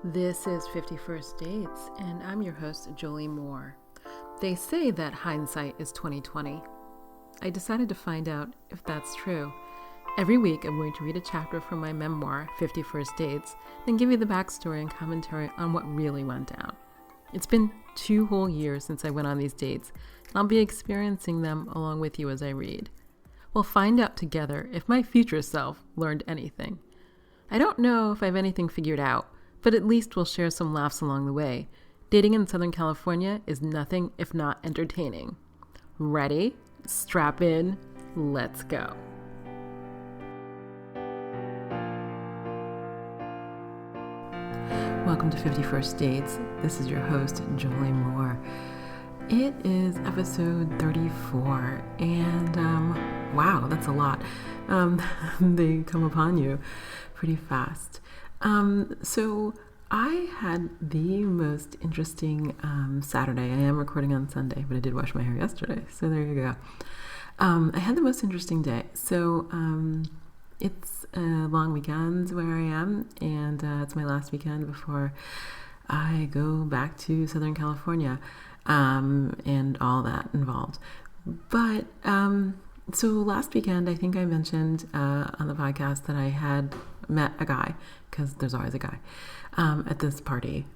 This is 51st Dates, and I'm your host, Jolie Moore. They say that hindsight is 20/20. I decided to find out if that's true. Every week, I'm going to read a chapter from my memoir, 51st Dates, then give you the backstory and commentary on what really went down. It's been 2 whole years since I went on these dates, and I'll be experiencing them along with you as I read. We'll find out together if my future self learned anything. I don't know if I have anything figured out, but at least we'll share some laughs along the way. Dating in Southern California is nothing if not entertaining. Ready? Strap in. Let's go. Welcome to 51st Dates. This is your host, Jolie Moore. It is episode 34, and wow, that's a lot. They come upon you pretty fast. So I had the most interesting Saturday. I am recording on Sunday, but I did wash my hair yesterday, so there you go. I had the most interesting day. So it's a long weekend where I am, and it's my last weekend before I go back to Southern California, and all that involved. But so last weekend, I think I mentioned on the podcast that I had met a guy, because there's always a guy, at this party.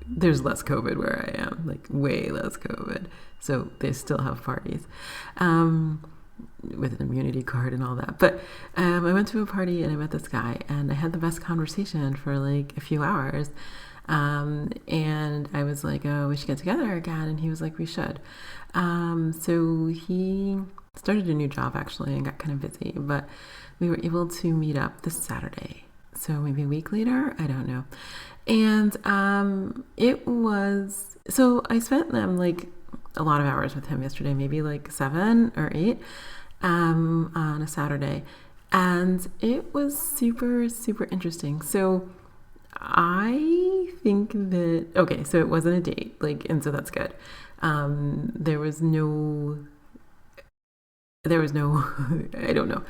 There's less COVID where I am, like way less COVID. So they still have parties with an immunity card and all that. But I went to a party and I met this guy, and I had the best conversation for like a few hours. And I was like, oh, we should get together again. And he was like, we should. So he started a new job actually and got kind of busy, but we were able to meet up this Saturday. So maybe a week later, I don't know. And so I spent like a lot of hours with him yesterday, maybe like 7 or 8 on a Saturday. And it was super, super interesting. So I think that, okay, so it wasn't a date, and so that's good. There was no, I don't know.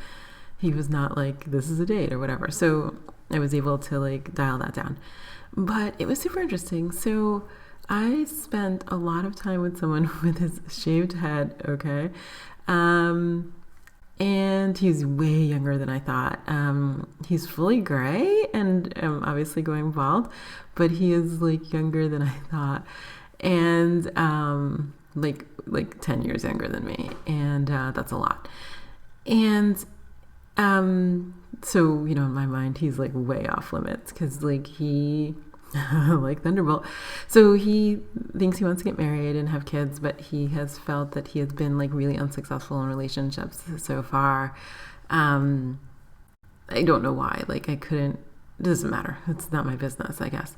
He was not like, this is a date or whatever. So I was able to dial that down. But it was super interesting. So I spent a lot of time with someone with his shaved head, okay? And he's way younger than I thought. He's fully gray and obviously going bald, but he is younger than I thought. And like 10 years younger than me. And that's a lot. And so, in my mind, he's way off limits because he like Thunderbolt. So he thinks he wants to get married and have kids, but he has felt that he has been really unsuccessful in relationships so far. I don't know why. It doesn't matter. It's not my business, I guess.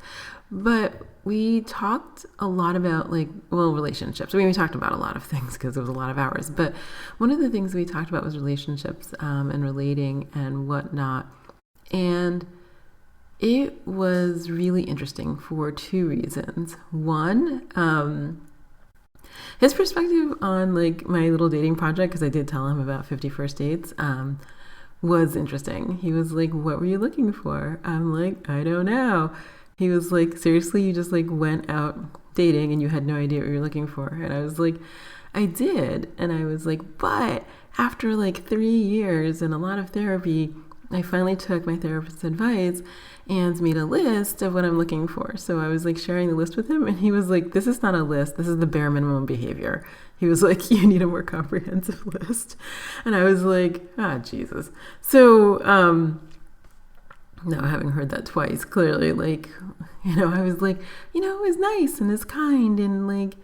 But we talked a lot about relationships. I mean, we talked about a lot of things because it was a lot of hours. But one of the things we talked about was relationships and relating and whatnot. And it was really interesting for 2 reasons. One, his perspective on my little dating project, because I did tell him about 51st Dates, was interesting. He was like, what were you looking for? I'm like, I don't know. He was like, seriously, you just went out dating and you had no idea what you were looking for? And I was like, I did. And I was like, but after 3 years and a lot of therapy, I finally took my therapist's advice and made a list of what I'm looking for. So I was sharing the list with him, and he was like, this is not a list. This is the bare minimum behavior. He was like, you need a more comprehensive list. And I was like, Jesus. So, now having heard that twice, clearly, I was like, is nice and is kind and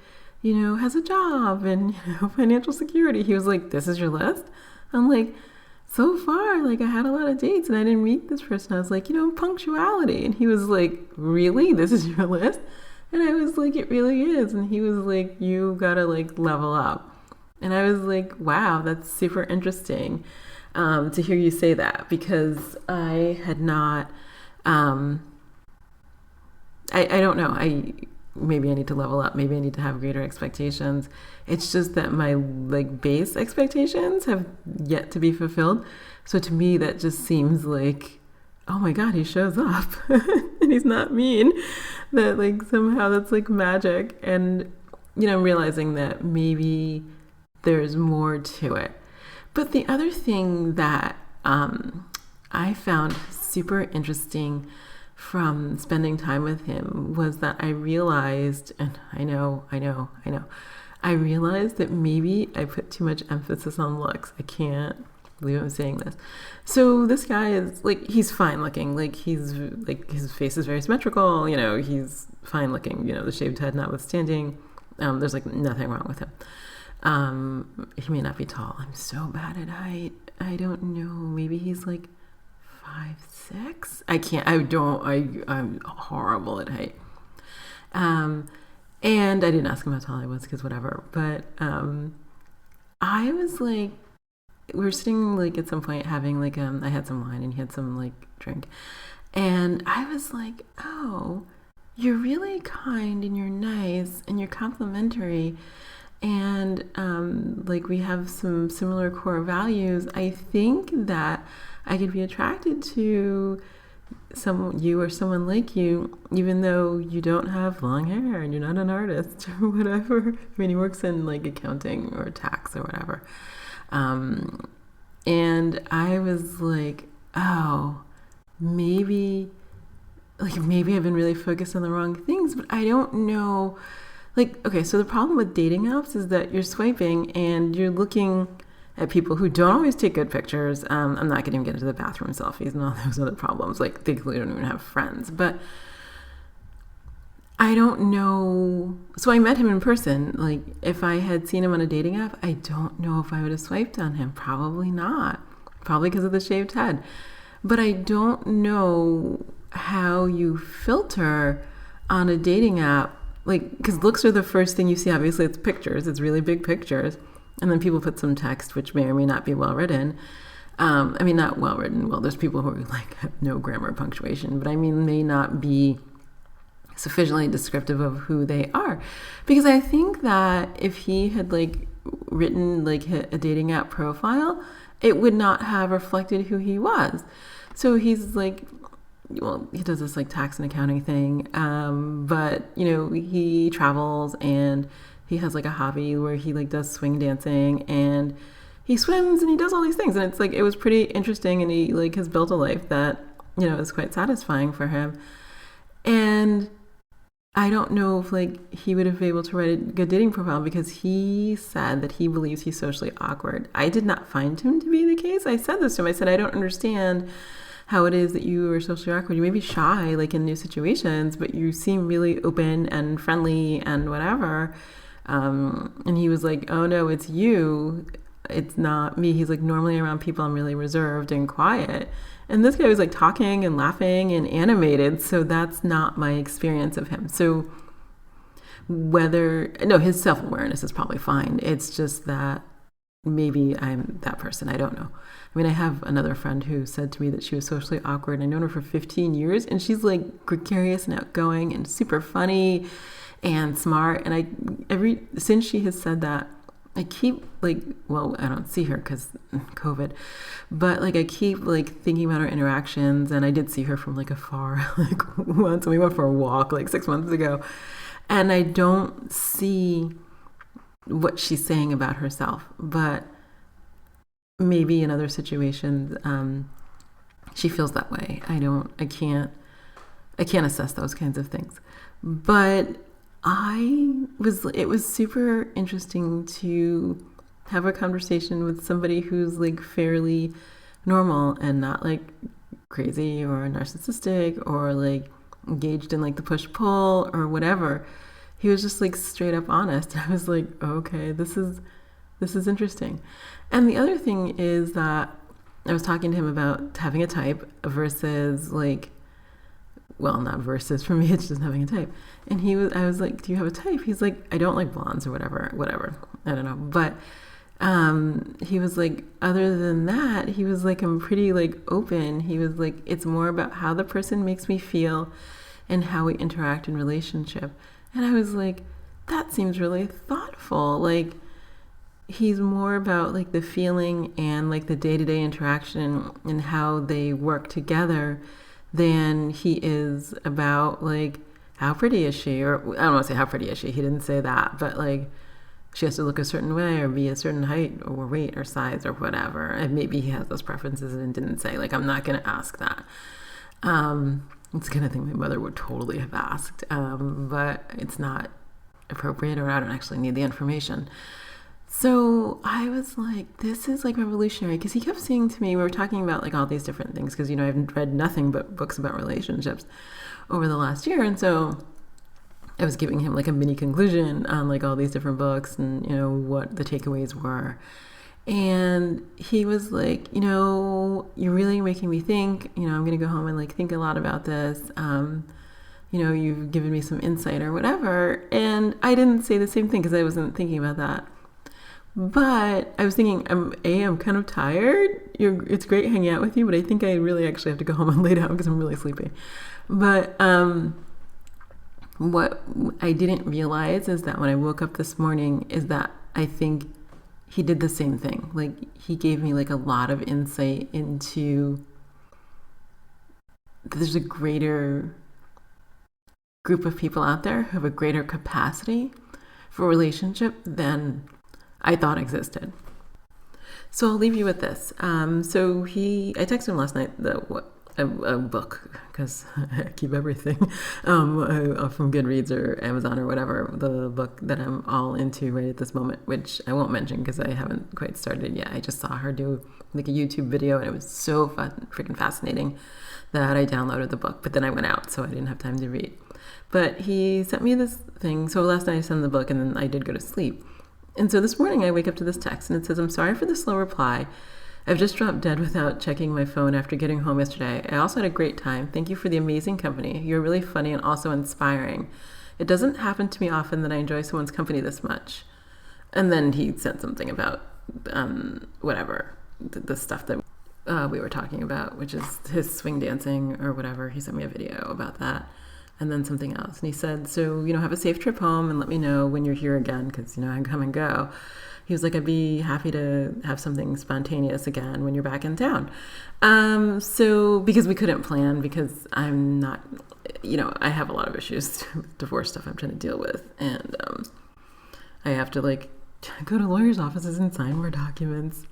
has a job and, financial security. He was like, this is your list? I'm like, so far, I had a lot of dates and I didn't meet this person. I was like, punctuality. And he was like, really? This is your list? And I was like, it really is. And he was like, you gotta level up. And I was like, wow, that's super interesting to hear you say that, because I had not, I don't know. Maybe I need to level up. Maybe I need to have greater expectations. It's just that my base expectations have yet to be fulfilled. So to me, that just seems like oh my God, he shows up and he's not mean, that like somehow that's like magic. And, realizing that maybe there's more to it. But the other thing that I found super interesting from spending time with him was that I realized, and I realized that maybe I put too much emphasis on looks. I can't believe I'm saying this. So this guy is like, he's fine looking. Like he's like, his face is very symmetrical. He's fine looking. The shaved head notwithstanding. There's like nothing wrong with him. He may not be tall. I'm so bad at height. I don't know. Maybe he's like 5'6". I'm horrible at height. And I didn't ask him how tall I was because whatever. But I was like, we were sitting like at some point having like I had some wine and he had some like drink, and I was like, oh, you're really kind and you're nice and you're complimentary, and like we have some similar core values. I think that I could be attracted to you or someone like you, even though you don't have long hair and you're not an artist or whatever. I mean, he works in like accounting or tax or whatever. And I was like, oh, maybe I've been really focused on the wrong things, but I don't know. Like, okay, so the problem with dating apps is that you're swiping and you're looking at people who don't always take good pictures. I'm not going to even get into the bathroom selfies and all those other problems. Like, they clearly don't even have friends. But I don't know. So I met him in person. Like, if I had seen him on a dating app, I don't know if I would have swiped on him. Probably not. Probably because of the shaved head. But I don't know how you filter on a dating app. Like, because looks are the first thing you see. Obviously, it's pictures. It's really big pictures. And then people put some text, which may or may not be well written. Not well written. Well, there's people who are like have no grammar or punctuation, but may not be sufficiently descriptive of who they are. Because I think that if he had like written like a dating app profile, it would not have reflected who he was. So he's like, well, he does this like tax and accounting thing, but he travels and he has like a hobby where he like does swing dancing and he swims and he does all these things, and it's like it was pretty interesting, and he like has built a life that is quite satisfying for him. And I don't know if like he would have been able to write a good dating profile, because he said that he believes he's socially awkward. I did not find him to be the case. I said this to him. I said, I don't understand how it is that you are socially awkward. You may be shy like in new situations, but you seem really open and friendly and whatever. And he was like, oh no, it's you. It's not me. He's like, normally around people I'm really reserved and quiet. And this guy was like talking and laughing and animated. So that's not my experience of him. So his self-awareness is probably fine. It's just that maybe I'm that person. I don't know. I have another friend who said to me that she was socially awkward. I've known her for 15 years, and she's like gregarious and outgoing and super funny and smart. And since she has said that, I keep I don't see her because COVID, but like I keep like thinking about our interactions. And I did see her from like afar, like once, and we went for a walk like 6 months ago, and I don't see what she's saying about herself, but maybe in other situations she feels that way. I can't assess those kinds of things. But it was super interesting to have a conversation with somebody who's like fairly normal and not like crazy or narcissistic or like engaged in like the push-pull or whatever. He was just like straight up honest. I was like, okay, this is interesting. And the other thing is that I was talking to him about having a type versus like, well, not versus, for me it's just having a type. And I was like, do you have a type? He's like, I don't like blondes or whatever. I don't know. But he was like, other than that, he was like, I'm pretty like open. He was like, it's more about how the person makes me feel and how we interact in relationship. And I was like, that seems really thoughtful. Like, he's more about like the feeling and like the day-to-day interaction and how they work together than he is about like how pretty is she, or I don't want to say how pretty is she, he didn't say that, but like she has to look a certain way or be a certain height or weight or size or whatever. And maybe he has those preferences and didn't say, like, I'm not going to ask that. It's the kind of thing my mother would totally have asked, but it's not appropriate, or I don't actually need the information. So I was like, this is like revolutionary, because he kept saying to me, we were talking about like all these different things, because, you know, I've read nothing but books about relationships over the last year. And so I was giving him like a mini conclusion on like all these different books and, you know, what the takeaways were. And he was like, you know, you're really making me think, you know, I'm going to go home and like think a lot about this. You know, you've given me some insight or whatever. And I didn't say the same thing because I wasn't thinking about that. But I was thinking, I'm kind of tired. It's great hanging out with you, but I think I really actually have to go home and lay down because I'm really sleepy. But what I didn't realize is that when I woke up this morning is that I think he did the same thing. Like, he gave me like a lot of insight into that there's a greater group of people out there who have a greater capacity for relationship than I thought existed. So I'll leave you with this. I texted him last night a book, because I keep everything from Goodreads or Amazon or whatever, the book that I'm all into right at this moment, which I won't mention because I haven't quite started yet. I just saw her do like a YouTube video and it was so freaking fascinating that I downloaded the book, but then I went out, so I didn't have time to read. But he sent me this thing. So last night I sent him the book and then I did go to sleep. And so this morning I wake up to this text and it says, "I'm sorry for the slow reply. I've just dropped dead without checking my phone after getting home yesterday. I also had a great time. Thank you for the amazing company. You're really funny and also inspiring. It doesn't happen to me often that I enjoy someone's company this much." And then he said something about the stuff that we were talking about, which is his swing dancing or whatever. He sent me a video about that. And then something else. And he said, "So, you know, have a safe trip home and let me know when you're here again, because, you know, I come and go." He was like, "I'd be happy to have something spontaneous again when you're back in town." So, because we couldn't plan, because I'm not, you know, I have a lot of issues with divorce stuff I'm trying to deal with. And I have to like go to lawyers' offices and sign more documents.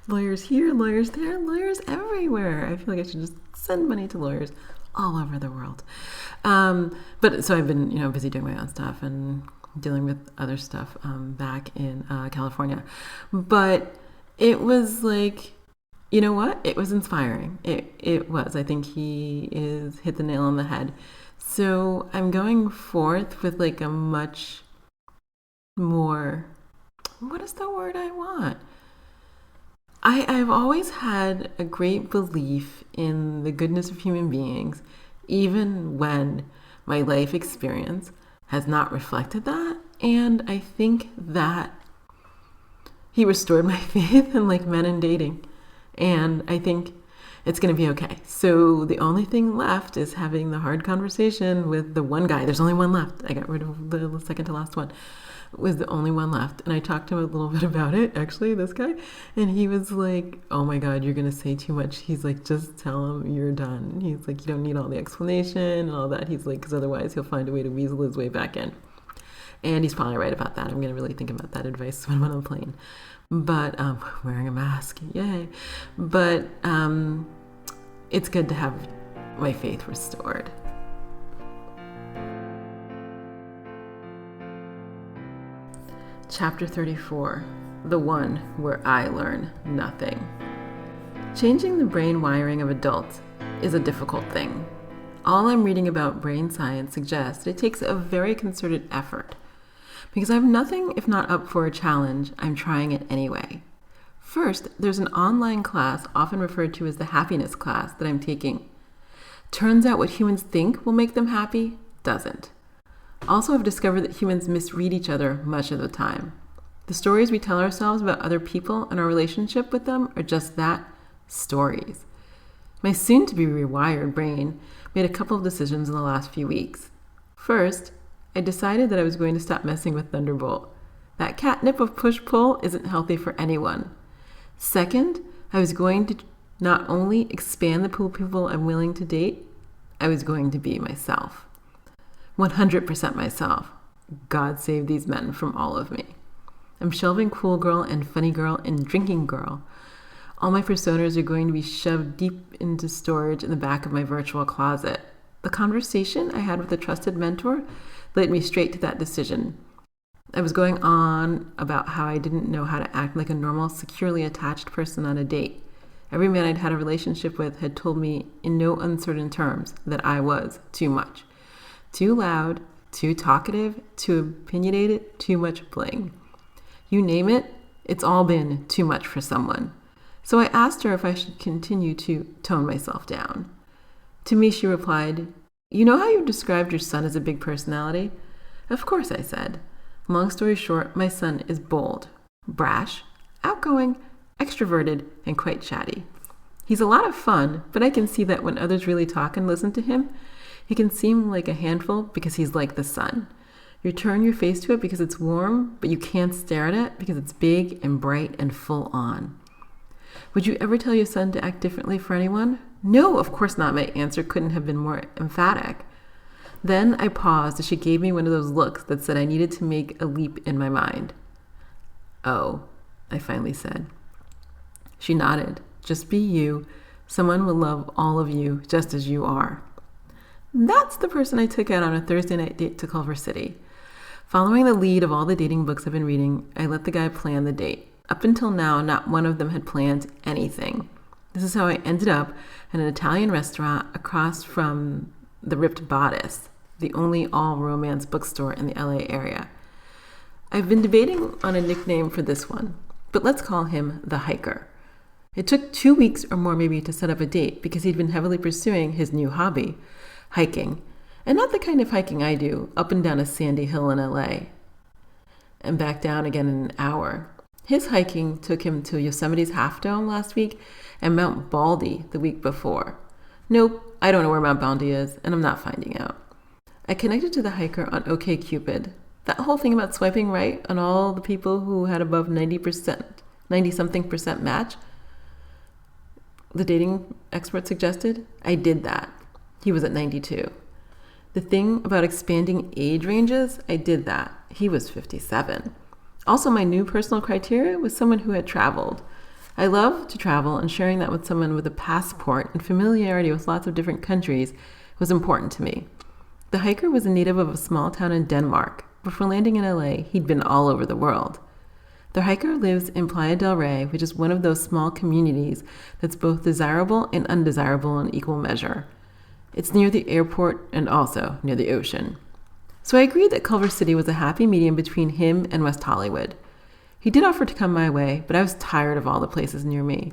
Lawyers here, lawyers there, lawyers everywhere. I feel like I should just send money to lawyers all over the world. But so I've been, you know, busy doing my own stuff and dealing with other stuff back in California. But it was like, you know what? It was inspiring. It was. I think he is hit the nail on the head. So I'm going forth with like a much more, what is the word I want? I've always had a great belief in the goodness of human beings, even when my life experience has not reflected that. And I think that he restored my faith in like men and dating. And I think it's going to be okay. So the only thing left is having the hard conversation with the one guy. There's only one left. I got rid of the second to last one. Was the only one left. And I talked to him a little bit about it, actually, this guy. And he was like, "Oh my God, you're going to say too much." He's like, "Just tell him you're done." He's like, "You don't need all the explanation and all that." He's like, "Because otherwise he'll find a way to weasel his way back in." And he's probably right about that. I'm going to really think about that advice when I'm on a plane. But wearing a mask, yay. But it's good to have my faith restored. Chapter 34, the one where I learn nothing. Changing the brain wiring of adults is a difficult thing. All I'm reading about brain science suggests it takes a very concerted effort. Because I'm nothing if not up for a challenge, I'm trying it anyway. First, there's an online class often referred to as the happiness class that I'm taking. Turns out what humans think will make them happy doesn't. Also, I've discovered that humans misread each other much of the time. The stories we tell ourselves about other people and our relationship with them are just that, stories. My soon-to-be rewired brain made a couple of decisions in the last few weeks. First, I decided that I was going to stop messing with Thunderbolt. That catnip of push-pull isn't healthy for anyone. Second, I was going to not only expand the pool of people I'm willing to date, I was going to be myself. 100% myself. God save these men from all of me. I'm shelving cool girl and funny girl and drinking girl. All my personas are going to be shoved deep into storage in the back of my virtual closet. The conversation I had with a trusted mentor led me straight to that decision. I was going on about how I didn't know how to act like a normal, securely attached person on a date. Every man I'd had a relationship with had told me in no uncertain terms that I was too much. Too loud, too talkative, too opinionated, too much bling. You name it, it's all been too much for someone. So I asked her if I should continue to tone myself down. To me, she replied, "You know how you described your son as a big personality?" "Of course," I said. Long story short, my son is bold, brash, outgoing, extroverted, and quite chatty. He's a lot of fun, but I can see that when others really talk and listen to him, he can seem like a handful because he's like the sun. You turn your face to it because it's warm, but you can't stare at it because it's big and bright and full on. Would you ever tell your son to act differently for anyone? No, of course not. My answer couldn't have been more emphatic. Then I paused as she gave me one of those looks that said I needed to make a leap in my mind. "Oh," I finally said. She nodded. "Just be you. Someone will love all of you just as you are." That's the person I took out on a Thursday night date to Culver City. Following the lead of all the dating books I've been reading, I let the guy plan the date. Up until now, not one of them had planned anything. This is how I ended up at an Italian restaurant across from the Ripped Bodice, the only all-romance bookstore in the LA area. I've been debating on a nickname for this one, but let's call him the Hiker. It took 2 weeks or more maybe to set up a date because he'd been heavily pursuing his new hobby, hiking. And not the kind of hiking I do, up and down a sandy hill in LA, and back down again in an hour. His hiking took him to Yosemite's Half Dome last week and Mount Baldy the week before. Nope, I don't know where Mount Baldy is, and I'm not finding out. I connected to the hiker on OkCupid. That whole thing about swiping right on all the people who had above 90-something% match, the dating expert suggested, I did that. He was at 92. The thing about expanding age ranges, I did that. He was 57. Also, my new personal criteria was someone who had traveled. I love to travel, and sharing that with someone with a passport and familiarity with lots of different countries was important to me. The hiker was a native of a small town in Denmark. Before landing in LA, he'd been all over the world. The hiker lives in Playa del Rey, which is one of those small communities that's both desirable and undesirable in equal measure. It's near the airport and also near the ocean. So I agreed that Culver City was a happy medium between him and West Hollywood. He did offer to come my way, but I was tired of all the places near me.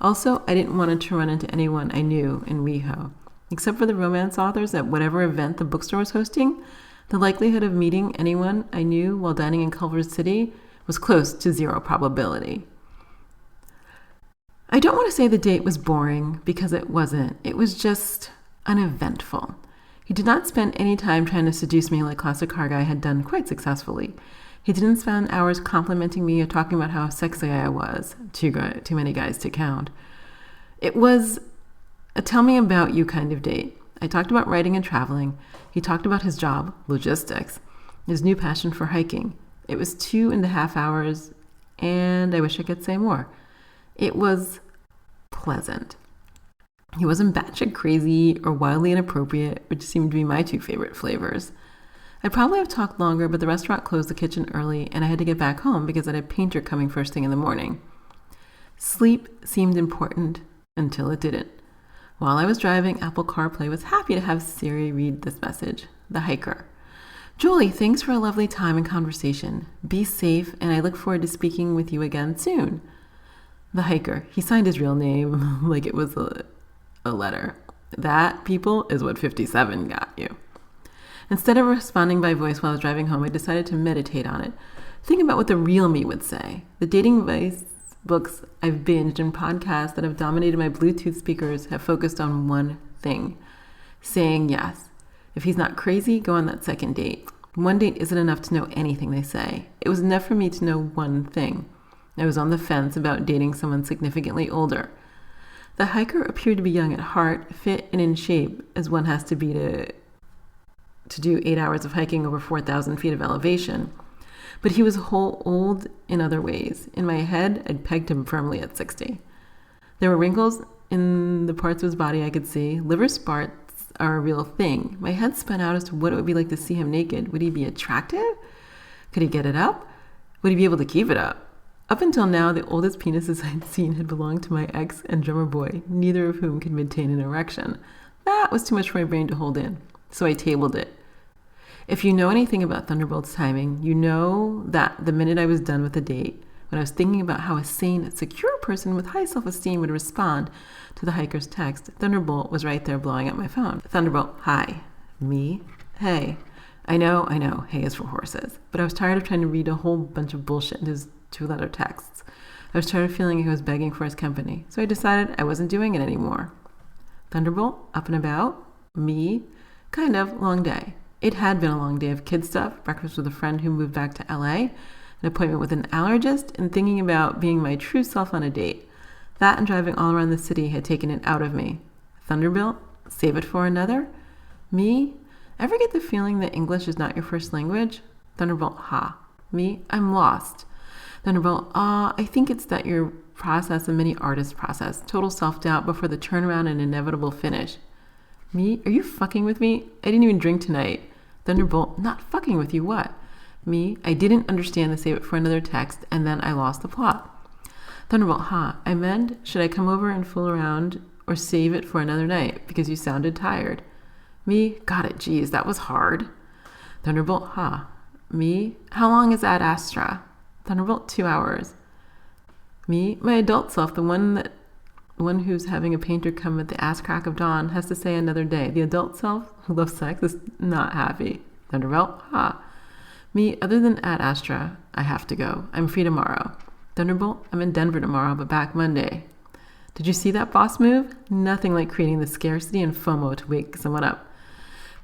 Also, I didn't want to run into anyone I knew in WeHo. Except for the romance authors at whatever event the bookstore was hosting, the likelihood of meeting anyone I knew while dining in Culver City was close to zero probability. I don't want to say the date was boring, because it wasn't. It was just uneventful. He did not spend any time trying to seduce me like Classic Car Guy had done quite successfully. He didn't spend hours complimenting me or talking about how sexy I was. Too many guys to count. It was a tell me about you kind of date. I talked about writing and traveling. He talked about his job, logistics, his new passion for hiking. It was 2.5 hours, and I wish I could say more. It was pleasant. He wasn't batshit crazy or wildly inappropriate, which seemed to be my two favorite flavors. I'd probably have talked longer, but the restaurant closed the kitchen early, and I had to get back home because I had a painter coming first thing in the morning. Sleep seemed important until it didn't. While I was driving, Apple CarPlay was happy to have Siri read this message. The hiker. Julie, thanks for a lovely time and conversation. Be safe, and I look forward to speaking with you again soon. The hiker. He signed his real name like it was a letter. That, people, is what 57 got you. Instead of responding by voice while I was driving home, I decided to meditate on it. Think about what the real me would say. The dating advice books I've binged and podcasts that have dominated my Bluetooth speakers have focused on one thing: saying yes. If he's not crazy, go on that second date. One date isn't enough to know anything, they say. It was enough for me to know one thing. I was on the fence about dating someone significantly older. The hiker appeared to be young at heart, fit and in shape as one has to be to do 8 hours of hiking over 4,000 feet of elevation. But he was old in other ways. In my head, I'd pegged him firmly at 60. There were wrinkles in the parts of his body I could see. Liver spots are a real thing. My head spun out as to what it would be like to see him naked. Would he be attractive? Could he get it up? Would he be able to keep it up? Up until now, the oldest penises I'd seen had belonged to my ex and drummer boy, neither of whom could maintain an erection. That was too much for my brain to hold in, so I tabled it. If you know anything about Thunderbolt's timing, you know that the minute I was done with the date, when I was thinking about how a sane, secure person with high self-esteem would respond to the hiker's text, Thunderbolt was right there blowing up my phone. Thunderbolt, hi. Me? Hey. I know, hey is for horses. But I was tired of trying to read a whole bunch of bullshit in his 2-letter texts. I was tired of feeling he was begging for his company, so I decided I wasn't doing it anymore. Thunderbolt, up and about? Me? Kind of, long day. It had been a long day of kid stuff, breakfast with a friend who moved back to LA, an appointment with an allergist, and thinking about being my true self on a date. That and driving all around the city had taken it out of me. Thunderbolt, save it for another? Me? Ever get the feeling that English is not your first language? Thunderbolt, ha. Me? I'm lost. Thunderbolt, I think it's that your process, a many artists' process, total self-doubt before the turnaround and inevitable finish. Me? Are you fucking with me? I didn't even drink tonight. Thunderbolt, not fucking with you, what? Me? I didn't understand the save it for another text, and then I lost the plot. Thunderbolt, ha. I meant, should I come over and fool around or save it for another night because you sounded tired? Me? Got it, geez, that was hard. Thunderbolt, ha. Me? How long is Ad Astra? Thunderbolt, 2 hours. Me? My adult self, the one who's having a painter come at the ass crack of dawn, has to say another day. The adult self who loves sex is not happy. Thunderbolt, ha. Me? Other than Ad Astra, I have to go. I'm free tomorrow. Thunderbolt, I'm in Denver tomorrow, but back Monday. Did you see that boss move? Nothing like creating the scarcity and FOMO to wake someone up.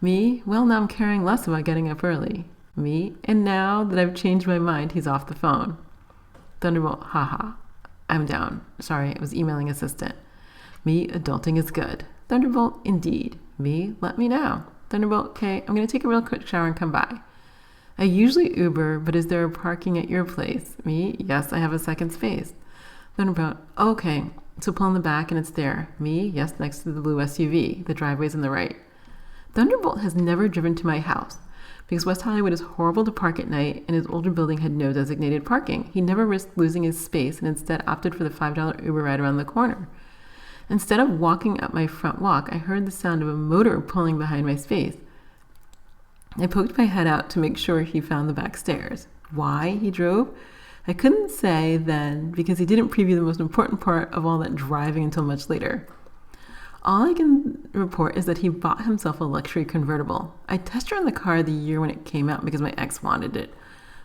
Me? Well, now I'm caring less about getting up early. Me? And now that I've changed my mind, he's off the phone. Thunderbolt, haha. I'm down. Sorry, I was emailing assistant. Me? Adulting is good. Thunderbolt, indeed. Me? Let me know. Thunderbolt, okay, I'm going to take a real quick shower and come by. I usually Uber, but is there parking at your place? Me? Yes, I have a second space. Thunderbolt, okay, so pull in the back and it's there. Me? Yes, next to the blue SUV. The driveway's on the right. Thunderbolt has never driven to my house because West Hollywood is horrible to park at night and his older building had no designated parking. He never risked losing his space and instead opted for the $5 Uber ride around the corner. Instead of walking up my front walk, I heard the sound of a motor pulling behind my space. I poked my head out to make sure he found the back stairs. Why he drove? I couldn't say then because he didn't preview the most important part of all that driving until much later. All I can report is that he bought himself a luxury convertible. I test-drove the car the year when it came out because my ex wanted it.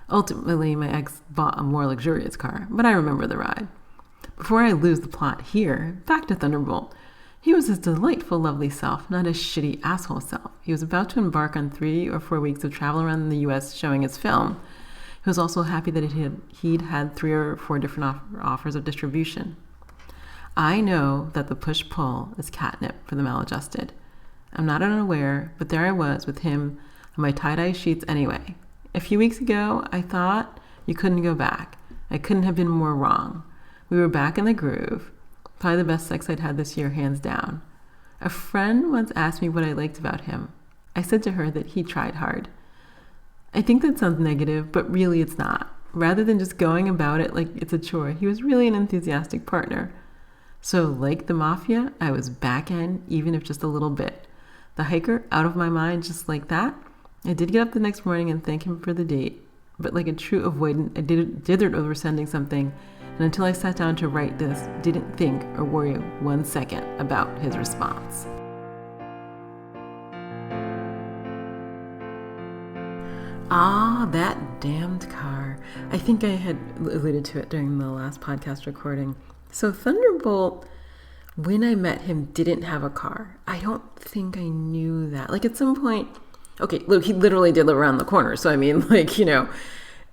Ultimately, my ex bought a more luxurious car, but I remember the ride. Before I lose the plot here, back to Thunderbolt. He was his delightful, lovely self, not his shitty asshole self. He was about to embark on 3 or 4 weeks of travel around the U.S. showing his film. He was also happy that he'd had 3 or 4 different offers of distribution. I know that the push-pull is catnip for the maladjusted. I'm not unaware, but there I was with him on my tie-dye sheets anyway. A few weeks ago, I thought you couldn't go back. I couldn't have been more wrong. We were back in the groove. Probably the best sex I'd had this year, hands down. A friend once asked me what I liked about him. I said to her that he tried hard. I think that sounds negative, but really it's not. Rather than just going about it like it's a chore, he was really an enthusiastic partner. So, like the mafia, I was back in, even if just a little bit. The hiker, out of my mind just like that. I did get up the next morning and thank him for the date, but like a true avoidant, I dithered over sending something, and until I sat down to write this, didn't think or worry 1 second about his response. Ah, that damned car. I think I had alluded to it during the last podcast recording. So Thunderbolt, when I met him, didn't have a car. I don't think I knew that. Like at some point, Okay, look, he literally did live around the corner. So, I mean, like,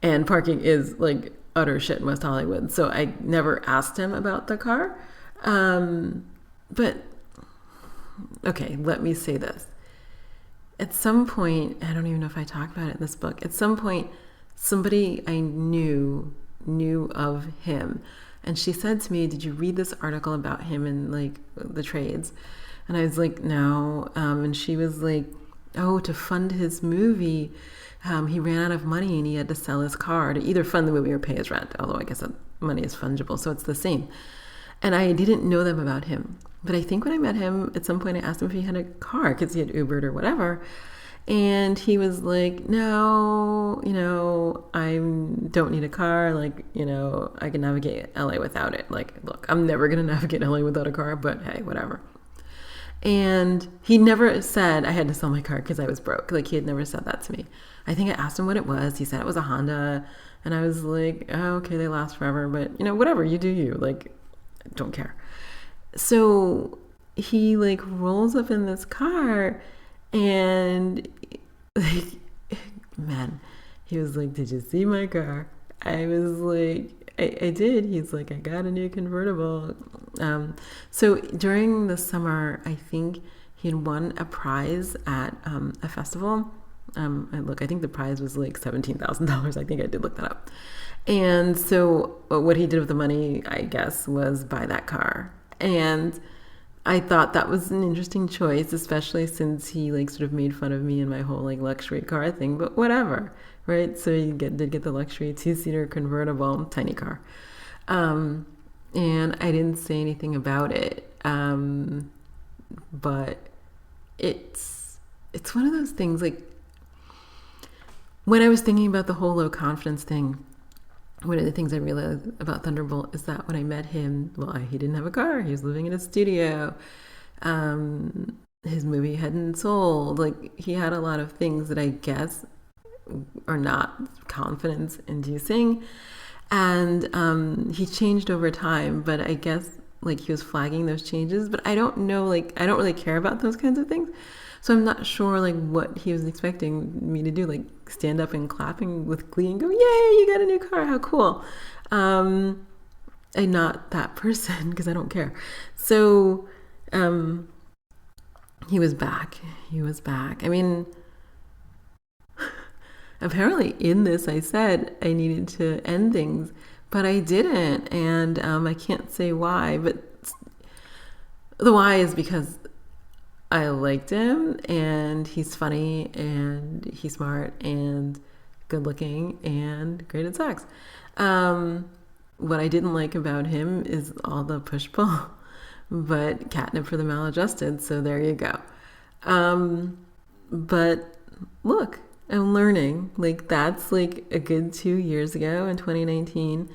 and parking is like utter shit in West Hollywood. So I never asked him about the car. But, okay, let me say this. At some point, I don't even know if I talked about it in this book. At some point, somebody I knew of him. And she said to me, did you read this article about him in like the trades? And I was like, no. And she was like, oh, to fund his movie, he ran out of money and he had to sell his car to either fund the movie or pay his rent. Although I guess that money is fungible, so it's the same. And I didn't know them about him. But I think when I met him, at some point I asked him if he had a car because he had Ubered or whatever. And he was like, no, I don't need a car. Like, I can navigate LA without it. Like, look, I'm never going to navigate LA without a car, but hey, whatever. And he never said I had to sell my car because I was broke. Like, he had never said that to me. I think I asked him what it was. He said it was a Honda. And I was like, oh, okay, they last forever. But, whatever, you do you. Like, don't care. So he, like, rolls up in this car and, like, man, he was like, did you see my car? I was like, I did. He's like, I got a new convertible. So during the summer, I think he had won a prize at a festival. I think the prize was like $17,000. I think I did look that up. And so what he did with the money, I guess, was buy that car. And I thought that was an interesting choice, especially since he like sort of made fun of me and my whole like luxury car thing, but whatever, right? So he did get the luxury 2-seater convertible, tiny car. And I didn't say anything about it. But it's one of those things, like when I was thinking about the whole low confidence thing, one of the things I realized about Thunderbolt is that when I met him, well, he didn't have a car. He was living in a studio. His movie hadn't sold. Like, he had a lot of things that I guess are not confidence inducing. And he changed over time, but I guess like he was flagging those changes. But I don't know, like, I don't really care about those kinds of things. So I'm not sure like what he was expecting me to do, like stand up and clapping with glee and go, yay, you got a new car, how cool. I'm not that person because I don't care. So he was back. I mean, apparently in this I said I needed to end things, but I didn't. And I can't say why, but the why is because I liked him, and he's funny, and he's smart, and good looking, and great at sex. What I didn't like about him is all the push-pull, but catnip for the maladjusted, so there you go. But look, I'm learning. Like, that's like a good 2 years ago in 2019,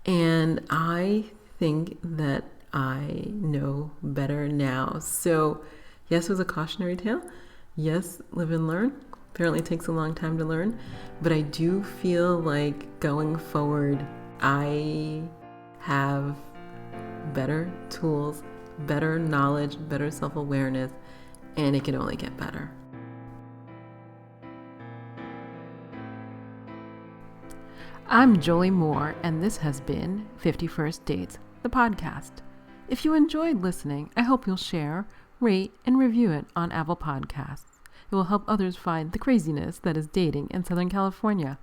and I think that I know better now. So yes, it was a cautionary tale. Yes, live and learn. Apparently it takes a long time to learn. But I do feel like going forward, I have better tools, better knowledge, better self-awareness, and it can only get better. I'm Jolie Moore, and this has been 51st Dates, the podcast. If you enjoyed listening, I hope you'll share, rate, and review it on Apple Podcasts. It will help others find the craziness that is dating in Southern California.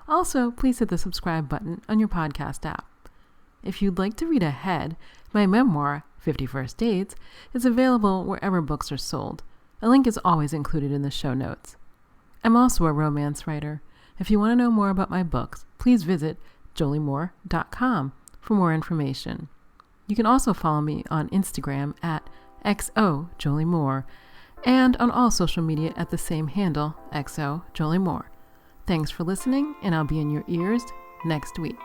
Also, please hit the subscribe button on your podcast app. If you'd like to read ahead, my memoir, 51st Dates, is available wherever books are sold. A link is always included in the show notes. I'm also a romance writer. If you want to know more about my books, please visit joliemoore.com for more information. You can also follow me on Instagram at XOJolieMoore, and on all social media at the same handle, XOJolieMoore. Thanks for listening, and I'll be in your ears next week.